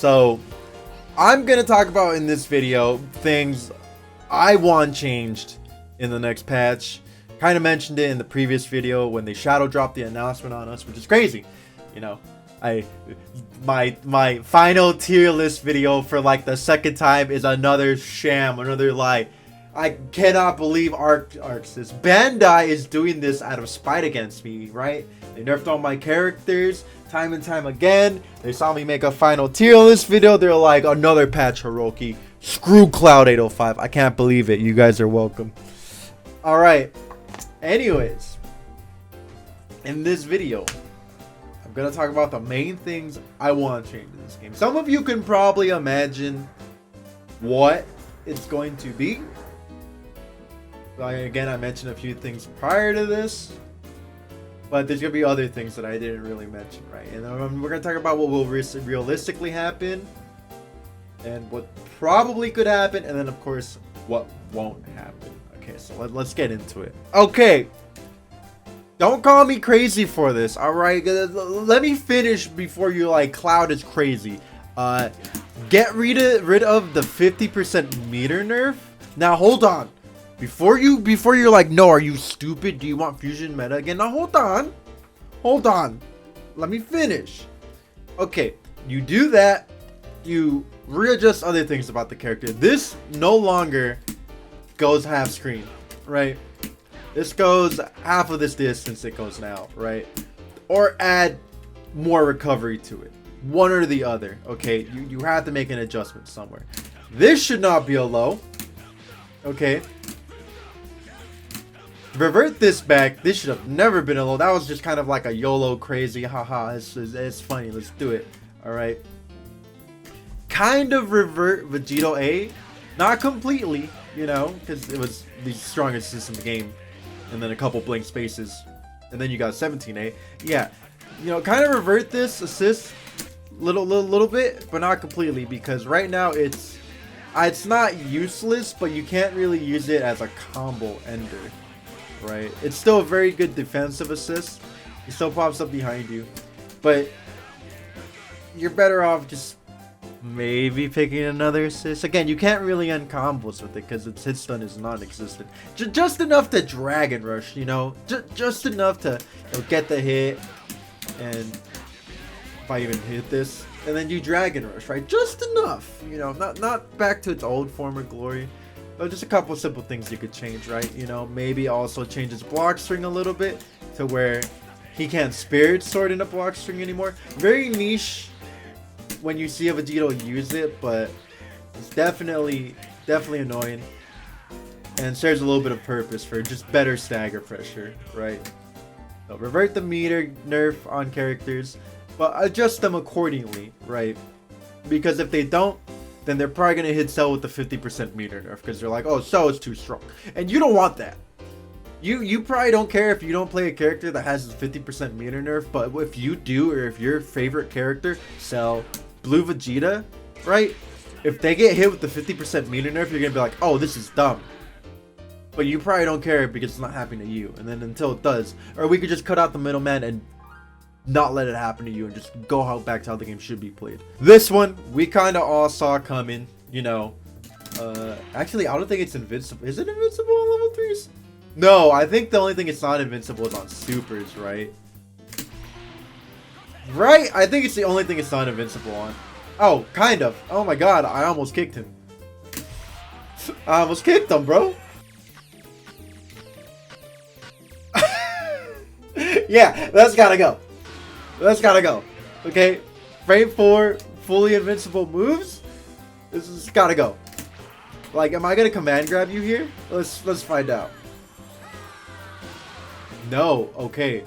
So I'm gonna talk about in this video things I want changed in the next patch. Kind of mentioned it in the previous video when they shadow dropped the announcement on us, which is crazy. You know, my final tier list video for like the second time is another sham, another lie. I cannot believe Arxis Bandai is doing this out of spite against me, right? They nerfed all my characters time and time again. They saw me make a final tier list video. They're like, another patch, Hiroki. Screw Cloud 805. I can't believe it. You guys are welcome. All right. Anyways, in this video, I'm going to talk about the main things I want to change in this game. Some of you can probably imagine what it's going to be. Again, I mentioned a few things prior to this, but there's going to be other things that I didn't really mention, right? And we're going to talk about what will realistically happen and what probably could happen, and then, of course, what won't happen. Okay, so let's get into it. Okay, don't call me crazy for this, all right? Let me finish before you like Cloud is crazy. Get rid of the 50% meter nerf. Now hold on, before you're like, no, are you stupid? Do you want fusion meta again? Now hold on. Let me finish. Okay, you do that. You readjust other things about the character. This no longer goes half screen, right? This goes half of this distance it goes now, right? Or add more recovery to it. One or the other, okay? You have to make an adjustment somewhere. This should not be a low, okay? Revert this back. This should have never been a low. That was just kind of like a YOLO crazy, haha, it's funny, let's do it, all right? Kind of revert Vegito A, not completely, you know, because it was the strongest assist in the game, and then a couple blank spaces, and then you got 17A. Yeah, you know, kind of revert this assist little bit, but not completely, because right now it's not useless, but you can't really use it as a combo ender, right? It's still a very good defensive assist. It still pops up behind you, but you're better off just maybe picking another assist. Again, you can't really end combos with it because its hit stun is non-existent. Just enough to Dragon Rush, you know, just enough to, you know, get the hit, and if I even hit this, and then you Dragon Rush, right? Just enough, you know, not back to its old former glory, but just a couple simple things you could change, right? You know, maybe also change its block string a little bit to where he can't Spirit Sword in a block string anymore. Very niche when you see a Vegito use it, but it's definitely annoying and serves a little bit of purpose for just better stagger pressure, right? So revert the meter nerf on characters, but adjust them accordingly, right? Because if they don't, then they're probably gonna hit Cell with the 50% meter nerf because they're like, oh, Cell is too strong, and you don't want that. You probably don't care if you don't play a character that has the 50% meter nerf, but if you do, or if your favorite character, Cell, Blue Vegeta, right? If they get hit with the 50% meter nerf, you're gonna be like, oh, this is dumb. But you probably don't care because it's not happening to you. And then until it does, or we could just cut out the middleman and not let it happen to you and just go back to how the game should be played. This one, we kind of all saw coming, you know. Actually, I don't think it's invincible. Is it invincible on level 3s? No, I think the only thing it's not invincible is on supers, right? Right? I think it's the only thing it's not invincible on. Oh, kind of. Oh my god, I almost kicked him. I almost kicked him, bro. Yeah, that's gotta go. That's gotta go. Okay? Frame 4, fully invincible moves? This has gotta go. Like, am I gonna command grab you here? Let's find out. No, okay.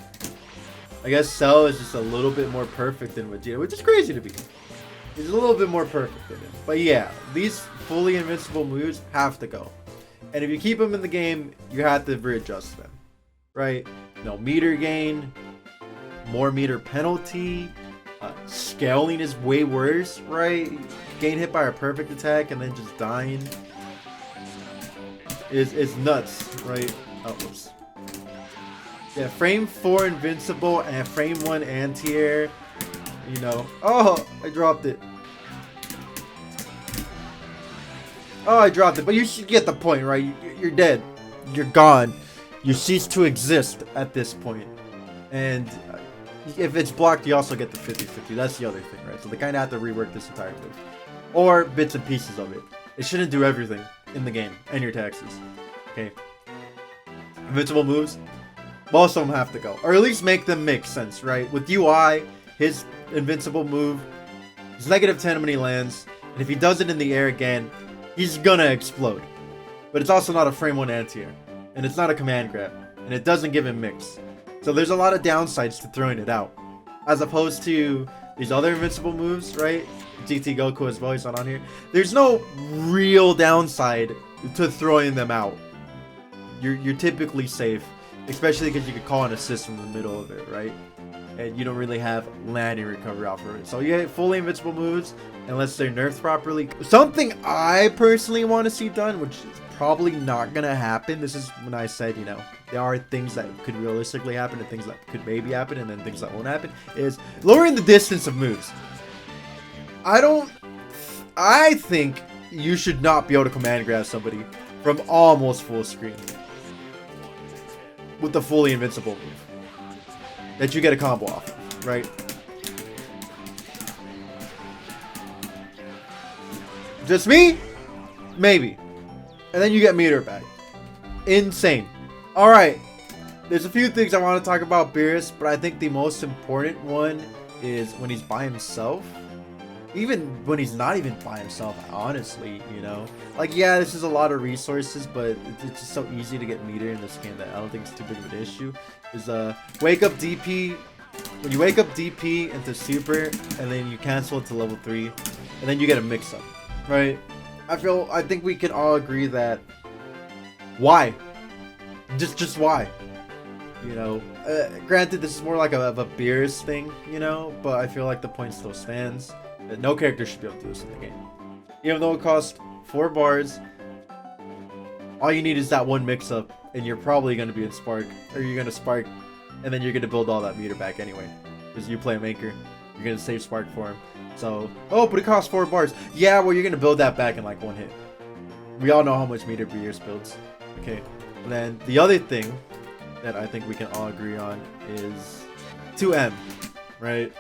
I guess Cell is just a little bit more perfect than Vegeta, which is crazy to me. He's a little bit more perfect than him. But yeah, these fully invincible moves have to go. And if you keep them in the game, you have to readjust them. Right? No meter gain, more meter penalty, scaling is way worse, right? Getting hit by a perfect attack and then just dying is nuts, right? Oh, whoops. Yeah, frame 4 invincible and frame 1 anti-air, you know. Oh, I dropped it. Oh, I dropped it, but you should get the point, right? You're dead. You're gone. You cease to exist at this point. And if it's blocked, you also get the 50-50. That's the other thing, right? So they kind of have to rework this entire move. Or bits and pieces of it. It shouldn't do everything in the game and your taxes. Okay. Invincible moves, most of them have to go. Or at least make them make sense, right? With UI, his invincible move is -10 when he lands. And if he does it in the air again, he's gonna explode. But it's also not a frame 1 anti-air. And it's not a command grab. And it doesn't give him mix. So there's a lot of downsides to throwing it out. As opposed to these other invincible moves, right? GT Goku as well, he's not on here. There's no real downside to throwing them out. You're typically safe. Especially because you could call an assist in the middle of it, right? And you don't really have landing recovery off of it. So yeah, fully invincible moves, unless they're nerfed properly. Something I personally want to see done, which is probably not gonna happen. This is when I said, you know, there are things that could realistically happen and things that could maybe happen and then things that won't happen, is lowering the distance of moves. I think you should not be able to command grab somebody from almost full screen with the fully invincible move that you get a combo off of, right? Just me? Maybe. And then you get meter back. Insane. Alright. There's a few things I want to talk about Beerus, but I think the most important one is when he's by himself. Even when he's not even by himself, honestly, you know. Like, yeah, this is a lot of resources, but it's just so easy to get meter in this game that I don't think it's too big of an issue. Is wake up DP. When you wake up DP into super, and then you cancel it to level 3, and then you get a mix-up, right? I think we can all agree that why? Just why? You know, granted, this is more like a Beerus thing, you know, but I feel like the point still stands. That no character should be able to do this in the game. Even though it costs 4 bars, all you need is that one mix-up, and you're probably going to be in Spark, or you're going to Spark, and then you're going to build all that meter back anyway. Because you play a Maker, you're going to save Spark for him. So, oh, but it costs 4 bars. Yeah, well, you're going to build that back in like 1 hit. We all know how much meter Beerus builds. Okay, and then the other thing that I think we can all agree on is 2M, right?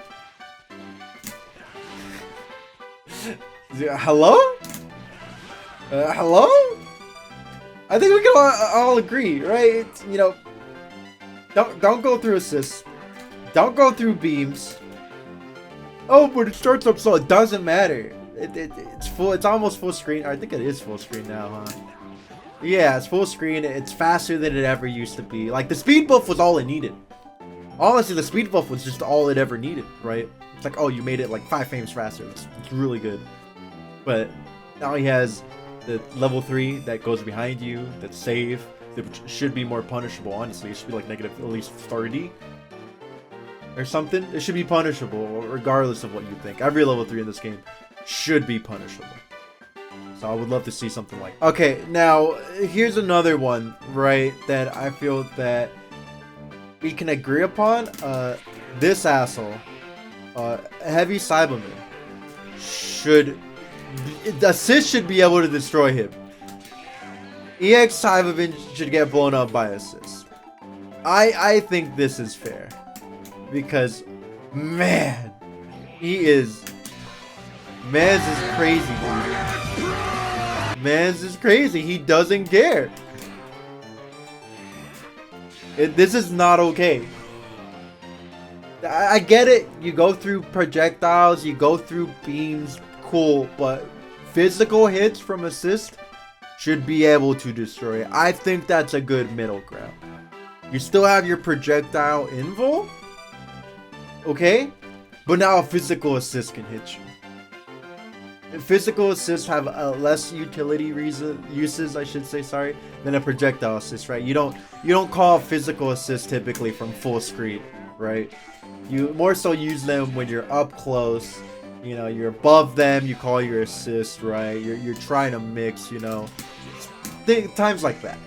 Hello? Hello? I think we can all agree, right? You know, don't go through assists. Don't go through beams. Oh, but it starts up slow. It doesn't matter. It's full. It's almost full screen. I think it is full screen now, huh? Yeah, it's full screen. It's faster than it ever used to be. Like, the speed buff was all it needed. Honestly, the speed buff was just all it ever needed, right? It's like, oh, you made it like 5 frames faster. It's really good. But now he has the level 3 that goes behind you, that's safe, which should be more punishable, honestly. It should be like negative at least 30 or something. It should be punishable regardless of what you think. Every level 3 in this game should be punishable. So I would love to see something like that. Okay, now here's another one, right, that I feel that we can agree upon. This asshole, Heavy Cyberman, assist should be able to destroy him. EX Cyberman should get blown up by assist. I think this is fair. Because, man, Mans is crazy, dude. Mans is crazy. He doesn't care. This is not okay. I get it. You go through projectiles, you go through beams, cool, but physical hits from assist should be able to destroy it. I think that's a good middle ground. You still have your projectile invo, okay, but now a physical assist can hit you. And physical assists have less utility uses, I should say, sorry, than a projectile assist, right? You don't call physical assist typically from full screen, right? You more so use them when you're up close. You know, you're above them, you call your assist, right? You're trying to mix, you know, times like that.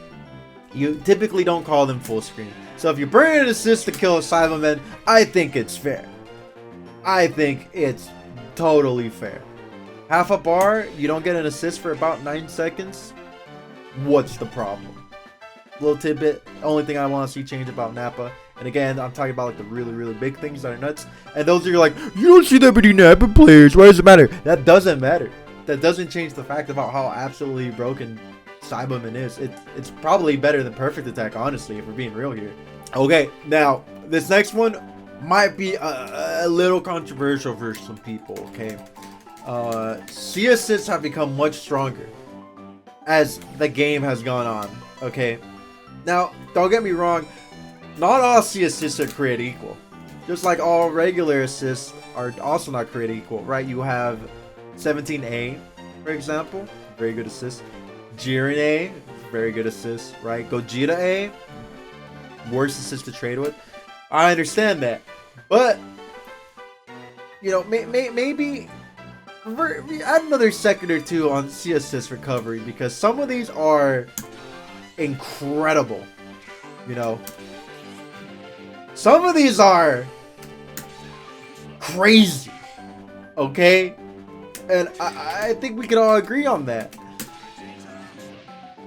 You typically don't call them full screen. So if you bring an assist to kill a Cyberman, I think it's fair. I think it's totally fair. Half a bar, you don't get an assist for about 9 seconds. What's the problem? Little tidbit. Only thing I want to see change about Nappa. And again, I'm talking about like the really, really big things that are nuts. And those are like, you don't see that many Nappa players. Why does it matter? That doesn't matter. That doesn't change the fact about how absolutely broken Cyberman is. It's probably better than Perfect Attack, honestly, if we're being real here. Okay, now this next one might be a little controversial for some people. Okay, C assists have become much stronger as the game has gone on. Okay, now don't get me wrong, not all C assists are created equal. Just like all regular assists are also not created equal, right? You have 17A, for example, very good assist. Jiren A, very good assist, right? Gogeta A, worst assist to trade with. I understand that, but you know, maybe add another second or two on C assist recovery, because some of these are incredible. You know, some of these are crazy. Okay, and I think we can all agree on that.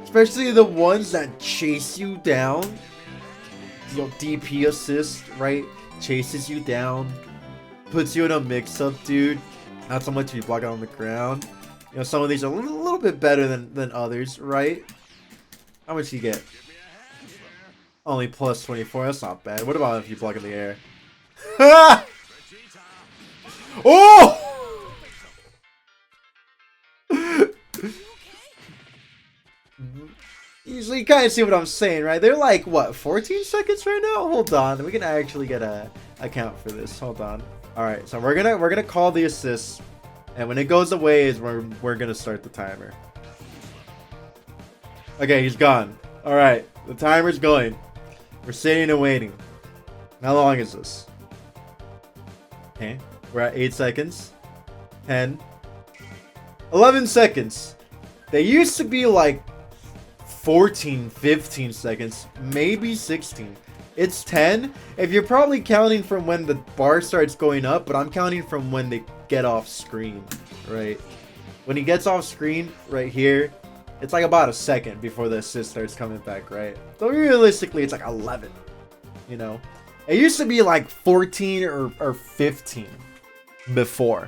Especially the ones that chase you down. You know, DP assist, right? Chases you down. Puts you in a mix-up, dude. Not so much if you block it on the ground. You know, some of these are a little bit better than others, right? How much do you get? Only plus 24. That's not bad. What about if you block in the air? Oh! So you kind of see what I'm saying, right? They're like, what, 14 seconds right now? Hold on, we can actually get a count for this. Hold on. All right, so we're gonna call the assist, and when it goes away is when we're gonna start the timer. Okay, he's gone. All right, the timer's going. We're sitting and waiting. How long is this? Okay, we're at 8 seconds. 10. 11 seconds. They used to be like 14, 15 seconds, maybe 16. It's 10. If you're probably counting from when the bar starts going up, but I'm counting from when they get off screen, right? When he gets off screen right here, it's like about a second before the assist starts coming back, right? So realistically, it's like 11, you know? It used to be like 14 or 15 before.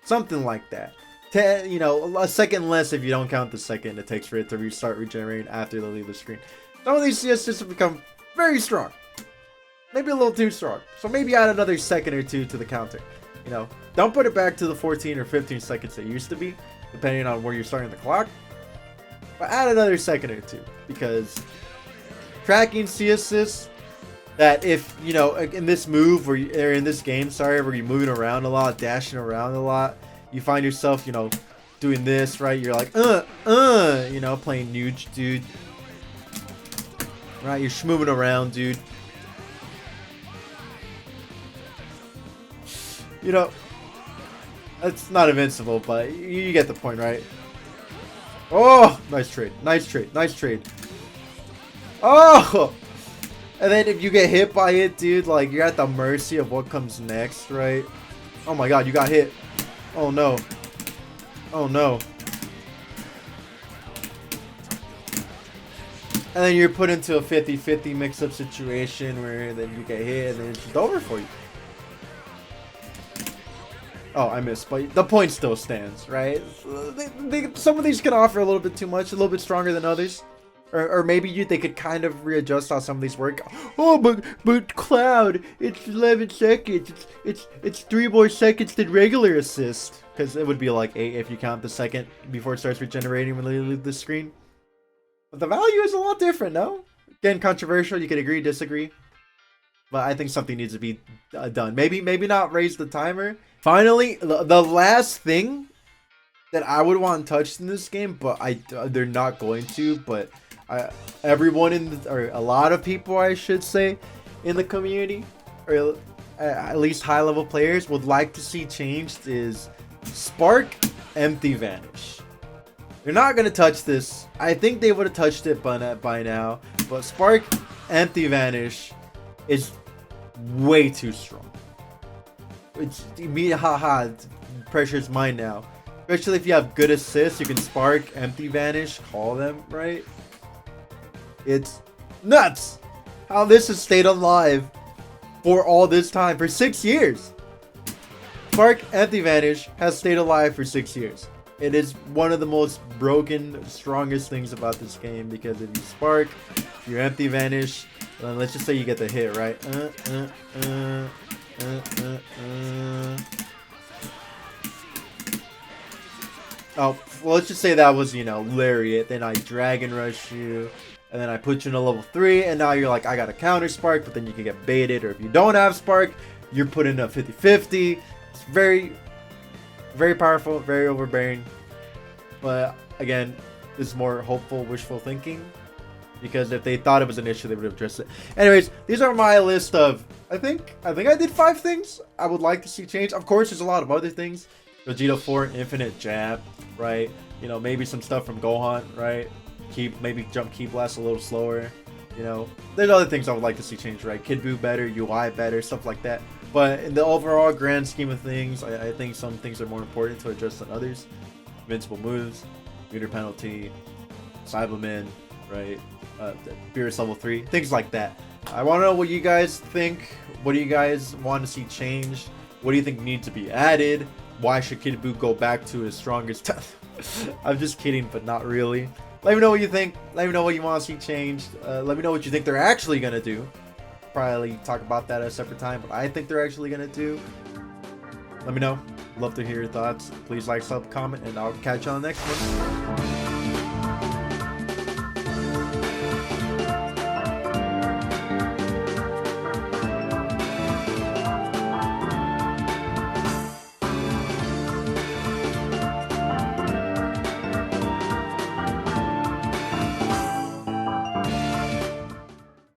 Something like that. 10, you know, a second less if you don't count the second it takes for it to restart regenerating after they leave the screen. Some of these CSs have become very strong. Maybe a little too strong. So maybe add another second or two to the counter. You know, don't put it back to the 14 or 15 seconds it used to be, depending on where you're starting the clock. But add another second or two, because tracking C assists that if, you know, in this move or in this game, sorry, where you're moving around a lot, dashing around a lot, you find yourself, you know, doing this, right? You're like, you know, playing Nuge, dude. Right? You're schmoving around, dude. You know, it's not invincible, but you get the point, right? Oh, nice trade. Nice trade. Nice trade. Oh! And then if you get hit by it, dude, like, you're at the mercy of what comes next, right? Oh my god, you got hit. Oh no. Oh no. And then you're put into a 50-50 mix-up situation where then you get hit and then it's just over for you. Oh, I missed, but the point still stands, right? Some of these can offer a little bit too much, a little bit stronger than others. Or maybe they could kind of readjust how some of these work. Oh, but Cloud, it's 11 seconds. It's 3 more seconds than regular assist. Because it would be like 8 if you count the second before it starts regenerating when they leave the screen. But the value is a lot different, no? Again, controversial. You could agree, disagree. But I think something needs to be done. Maybe not raise the timer. Finally, the last thing that I would want touched in this game, but they're not going to, but everyone or a lot of people, I should say, in the community, or at least high-level players, would like to see changed is Spark Empty Vanish. They're not going to touch this. I think they would have touched it by now, but Spark Empty Vanish is way too strong. It's me, haha, pressure's mine now. Especially if you have good assists, you can spark, empty vanish, call them, right? It's nuts how this has stayed alive for all this time, for 6 years. Spark, empty vanish has stayed alive for 6 years. It is one of the most broken, strongest things about this game, because if you spark, you empty vanish, then let's just say you get the hit, right? Oh, well, let's just say that was, you know, Lariat. Then I Dragon Rush you, and then I put you in a level 3, and now you're like, I got a counter Spark, but then you can get baited, or if you don't have Spark, you're put in a 50-50. It's very, very powerful, very overbearing. But again, this is more hopeful, wishful thinking, because if they thought it was an issue, they would have addressed it. Anyways, these are my list of, I think I did 5 things I would like to see change. Of course, there's a lot of other things. Vegeta 4, infinite jab, right? You know, maybe some stuff from Gohan, right? Maybe jump key blast a little slower. You know, there's other things I would like to see change, right? Kid Buu better, UI better, stuff like that. But in the overall grand scheme of things, I think some things are more important to address than others. Invincible moves, meter penalty, Cyberman, right? Beerus level 3, things like that. I want to know what you guys think. What do you guys want to see changed? What do you think needs to be added? Why should Kid Buu go back to his strongest? I'm just kidding, but not really. Let me know what you think. Let me know what you want to see changed. Let me know what you think they're actually gonna do. Probably talk about that at a separate time, but I think they're actually gonna do. Let me know. Love to hear your thoughts. Please like, sub, comment, and I'll catch you on the next one.